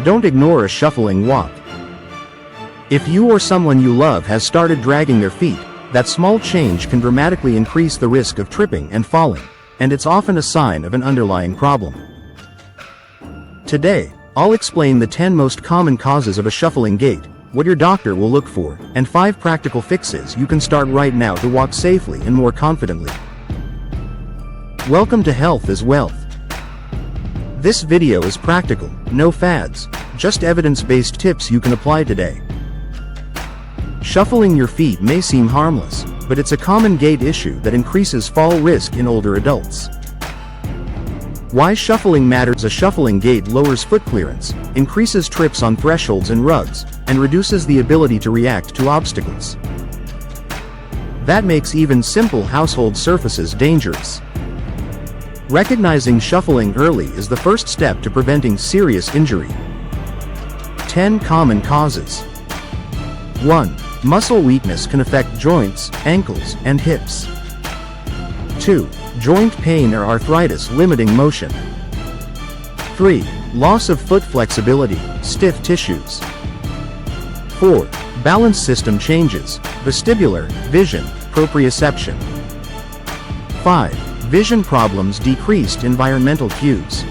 Don't ignore a shuffling walk. If you or someone you love has started dragging their feet, that small change can dramatically increase the risk of tripping and falling, and it's often a sign of an underlying problem. Today, I'll explain the 10 most common causes of a shuffling gait, what your doctor will look for, and 5 practical fixes you can start right now to walk safely and more confidently. Welcome to Health is Wealth. This video is practical, no fads, just evidence-based tips you can apply today. Shuffling your feet may seem harmless, but it's a common gait issue that increases fall risk in older adults. Why shuffling matters: a shuffling gait lowers foot clearance, increases trips on thresholds and rugs, and reduces the ability to react to obstacles. That makes even simple household surfaces dangerous. Recognizing shuffling early is the first step to preventing serious injury. 10 common causes. 1. Muscle weakness can affect joints, ankles, and hips. 2. Joint pain or arthritis limiting motion. 3. Loss of foot flexibility, stiff tissues. 4. Balance system changes, vestibular, vision, proprioception. 5. Vision problems, decreased environmental cues.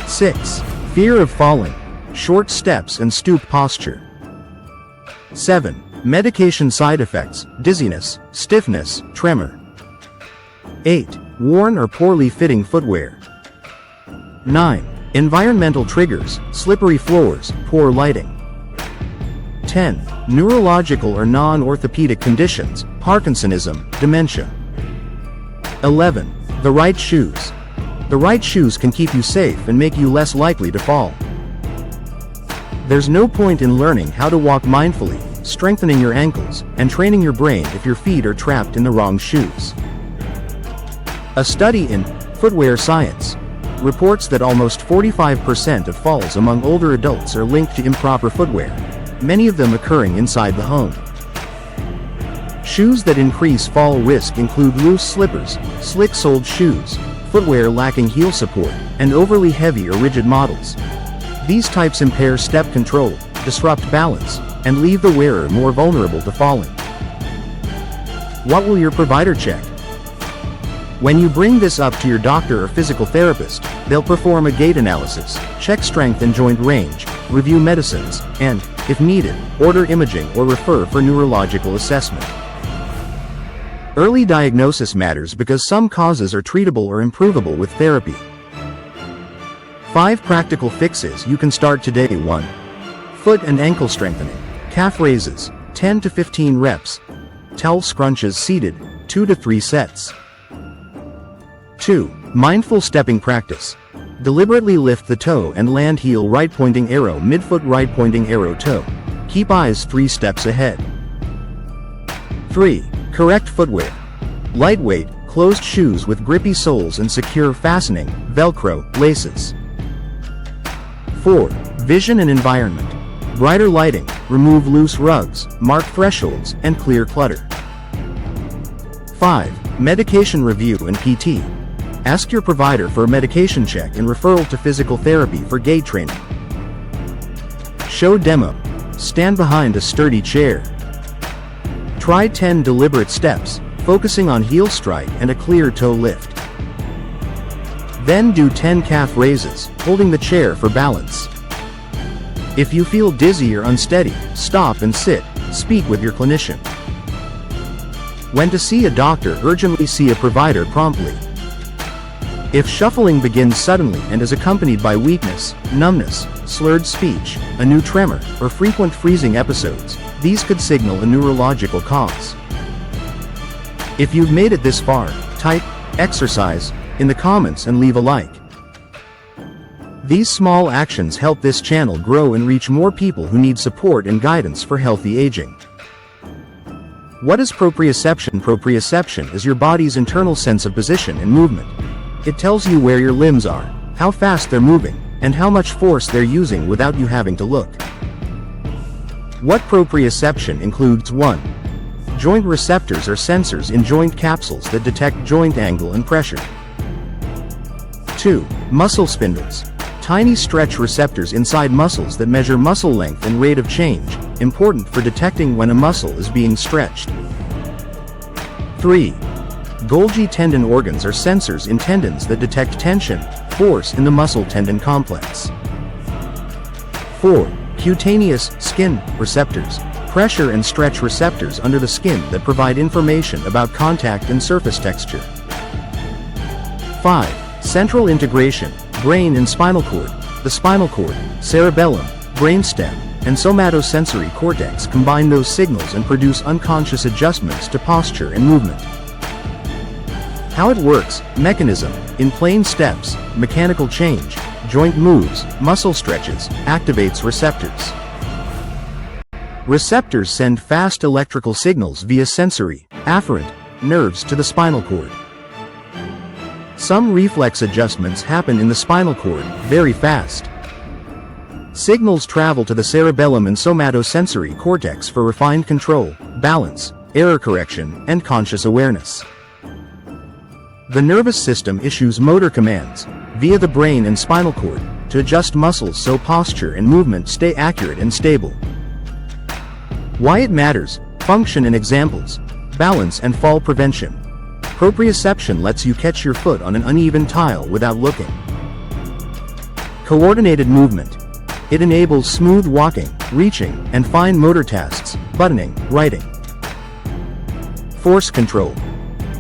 6. Fear of falling, short steps and stoop posture. 7. Medication side effects, dizziness, stiffness, tremor. 8. Worn or poorly fitting footwear. 9. Environmental triggers, slippery floors, poor lighting. 10. Neurological or non-orthopedic conditions, Parkinsonism, dementia. 11. The right shoes. The right shoes can keep you safe and make you less likely to fall. There's no point in learning how to walk mindfully, strengthening your ankles, and training your brain if your feet are trapped in the wrong shoes. A study in Footwear Science reports that almost 45% of falls among older adults are linked to improper footwear, many of them occurring inside the home. Shoes that increase fall risk include loose slippers, slick-soled shoes, footwear lacking heel support, and overly heavy or rigid models. These types impair step control, disrupt balance, and leave the wearer more vulnerable to falling. What will your provider check? When you bring this up to your doctor or physical therapist, they'll perform a gait analysis, check strength and joint range, review medicines, and, if needed, order imaging or refer for neurological assessment. Early diagnosis matters because some causes are treatable or improvable with therapy. 5 practical fixes you can start today. 1. Foot and ankle strengthening. Calf raises, 10 to 15 reps. Towel scrunches seated, 2 to 3 sets. 2. Mindful stepping practice. Deliberately lift the toe and land heel right pointing arrow midfoot right pointing arrow toe. Keep eyes 3 steps ahead. 3. Correct footwear. Lightweight, closed shoes with grippy soles and secure fastening, Velcro, laces. 4. Vision and environment. Brighter lighting, remove loose rugs, mark thresholds, and clear clutter. 5. Medication review and PT. Ask your provider for a medication check and referral to physical therapy for gait training. Show demo. Stand behind a sturdy chair. Try 10 deliberate steps, focusing on heel strike and a clear toe lift. Then do 10 calf raises, holding the chair for balance. If you feel dizzy or unsteady, stop and sit, speak with your clinician. When to see a doctor: urgently see a provider promptly. If shuffling begins suddenly and is accompanied by weakness, numbness, slurred speech, a new tremor, or frequent freezing episodes, these could signal a neurological cause. If you've made it this far, type "exercise" in the comments and leave a like. These small actions help this channel grow and reach more people who need support and guidance for healthy aging. What is proprioception? Proprioception is your body's internal sense of position and movement. It tells you where your limbs are, how fast they're moving, and how much force they're using without you having to look. What proprioception includes? 1. Joint receptors are sensors in joint capsules that detect joint angle and pressure. 2. Muscle spindles. Tiny stretch receptors inside muscles that measure muscle length and rate of change, important for detecting when a muscle is being stretched. 3. Golgi tendon organs are sensors in tendons that detect tension, force in the muscle-tendon complex. 4. Cutaneous, skin, receptors, pressure and stretch receptors under the skin that provide information about contact and surface texture. 5. Central integration, brain and spinal cord. The spinal cord, cerebellum, brainstem, and somatosensory cortex combine those signals and produce unconscious adjustments to posture and movement. How it works: mechanism, in plain steps, mechanical change, joint moves, muscle stretches, activates receptors. Receptors send fast electrical signals via sensory, afferent, nerves to the spinal cord. Some reflex adjustments happen in the spinal cord, very fast. Signals travel to the cerebellum and somatosensory cortex for refined control, balance, error correction, and conscious awareness. The nervous system issues motor commands, via the brain and spinal cord, to adjust muscles so posture and movement stay accurate and stable. Why it matters: function and examples, balance and fall prevention. Proprioception lets you catch your foot on an uneven tile without looking. Coordinated movement. It enables smooth walking, reaching, and fine motor tasks, buttoning, writing. Force control.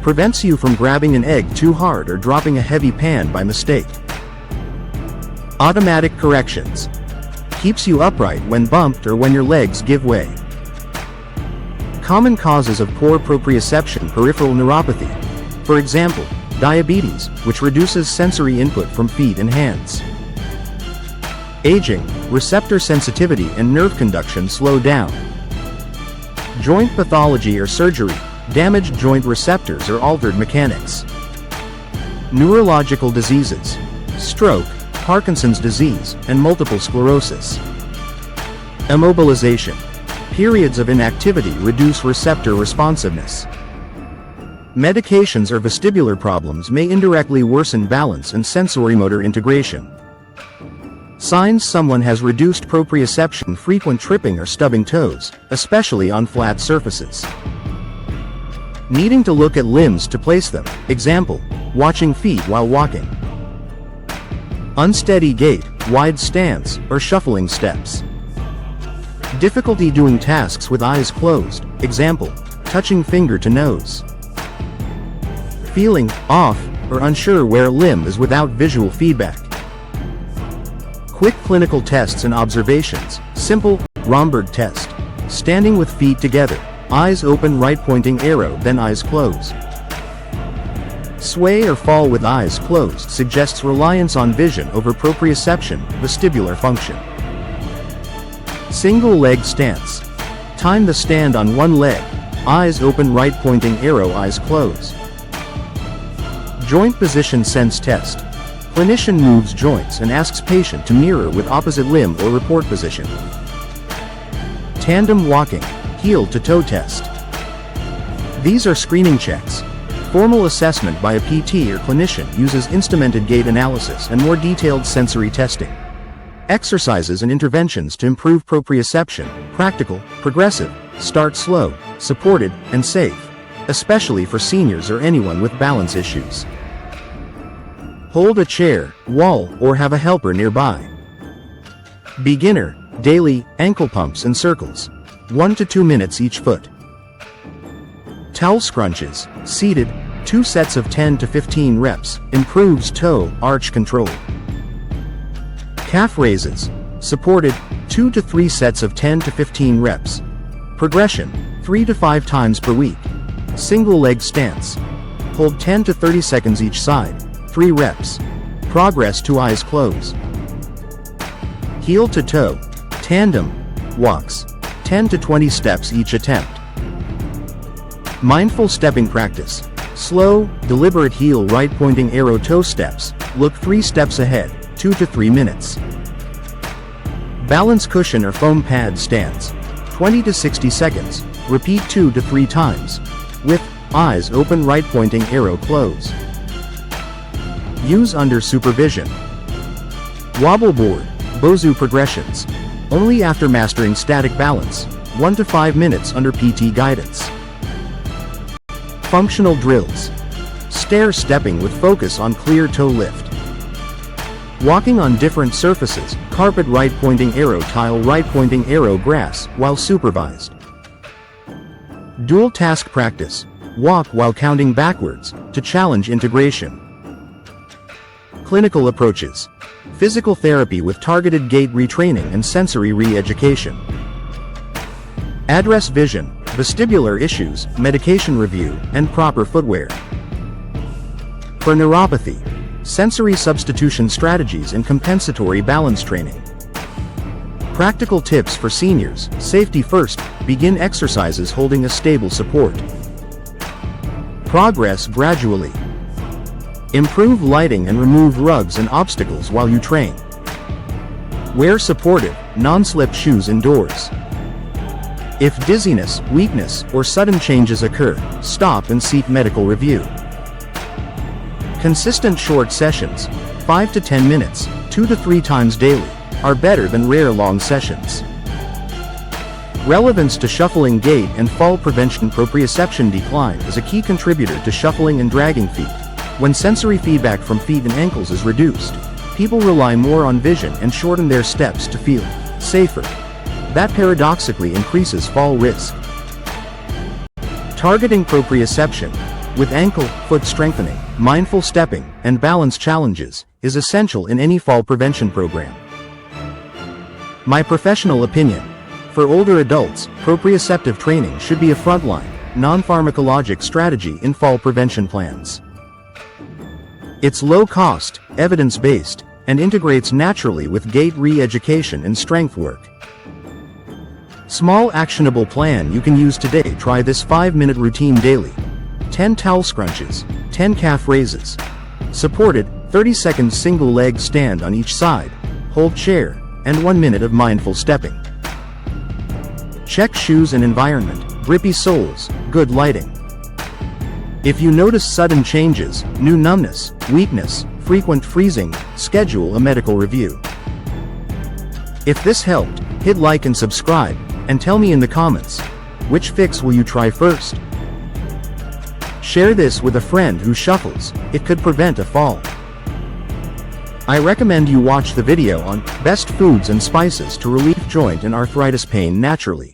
Prevents you from grabbing an egg too hard or dropping a heavy pan by mistake. Automatic corrections. Keeps you upright when bumped or when your legs give way. Common causes of poor proprioception: peripheral neuropathy. For example, diabetes, which reduces sensory input from feet and hands. Aging, receptor sensitivity and nerve conduction slow down. Joint pathology or surgery, damaged joint receptors or altered mechanics. Neurological diseases, stroke, Parkinson's disease, and multiple sclerosis. Immobilization. Periods of inactivity reduce receptor responsiveness. Medications or vestibular problems may indirectly worsen balance and sensorimotor integration. Signs someone has reduced proprioception: frequent tripping or stubbing toes, especially on flat surfaces. Needing to look at limbs to place them, example, watching feet while walking. Unsteady gait, wide stance, or shuffling steps. Difficulty doing tasks with eyes closed, example, touching finger to nose. Feeling off or unsure where a limb is without visual feedback. Quick clinical tests and observations. Simple, drberg test. Standing with feet together, eyes open, right pointing arrow, then eyes close. Sway or fall with eyes closed suggests reliance on vision over proprioception, vestibular function. Single leg stance. Time the stand on one leg, eyes open, right pointing arrow, eyes close. Joint position sense test. Clinician moves joints and asks patient to mirror with opposite limb or report position. Tandem walking, heel to toe test. These are screening checks. Formal assessment by a PT or clinician uses instrumented gait analysis and more detailed sensory testing. Exercises and interventions to improve proprioception: practical, progressive, start slow, supported, and safe, especially for seniors or anyone with balance issues. Hold a chair, wall, or have a helper nearby. Beginner, daily, ankle pumps and circles. 1 to 2 minutes each foot. Towel scrunches, seated, 2 sets of 10 to 15 reps, improves toe arch control. Calf raises, supported, 2 to 3 sets of 10 to 15 reps. Progression, 3 to 5 times per week. Single leg stance. Hold 10 to 30 seconds each side, 3 reps. Progress to eyes close. Heel to toe, tandem, walks, 10 to 20 steps each attempt. Mindful stepping practice. Slow, deliberate heel right pointing arrow toe steps, look 3 steps ahead, 2 to 3 minutes. Balance cushion or foam pad stance. 20 to 60 seconds, repeat 2 to 3 times. With eyes open, right pointing arrow close. Use under supervision. Wobble board, Bozu progressions. Only after mastering static balance, 1 to 5 minutes under PT guidance. Functional drills. Stair stepping with focus on clear toe lift. Walking on different surfaces, carpet right pointing arrow, tile right pointing arrow, grass, while supervised. Dual task practice. Walk while counting backwards, to challenge integration. Clinical approaches. Physical therapy with targeted gait retraining and sensory re-education. Address vision, vestibular issues, medication review, and proper footwear. For neuropathy, sensory substitution strategies and compensatory balance training. Practical tips for seniors, safety first, begin exercises holding a stable support. Progress gradually. Improve lighting and remove rugs and obstacles while you train. Wear supportive, non-slip shoes indoors. If dizziness, weakness, or sudden changes occur, stop and seek medical review. Consistent short sessions, 5 to 10 minutes, 2 to 3 times daily, are better than rare long sessions. Relevance to shuffling gait and fall prevention. Proprioception decline is a key contributor to shuffling and dragging feet. When sensory feedback from feet and ankles is reduced, people rely more on vision and shorten their steps to feel safer. That paradoxically increases fall risk. Targeting proprioception with ankle, foot strengthening, mindful stepping, and balance challenges is essential in any fall prevention program. My professional opinion: for older adults, proprioceptive training should be a frontline, non-pharmacologic strategy in fall prevention plans. It's low-cost, evidence-based, and integrates naturally with gait re-education and strength work. Small actionable plan you can use today. Try this 5-minute routine daily. 10 towel scrunches, 10 calf raises. Supported, 30 seconds single leg stand on each side, hold chair, and 1 minute of mindful stepping. Check shoes and environment, grippy soles, good lighting. If you notice sudden changes, new numbness, weakness, frequent freezing, schedule a medical review. If this helped, hit like and subscribe, and tell me in the comments, which fix will you try first? Share this with a friend who shuffles, it could prevent a fall. I recommend you watch the video on best foods and spices to relieve joint and arthritis pain naturally.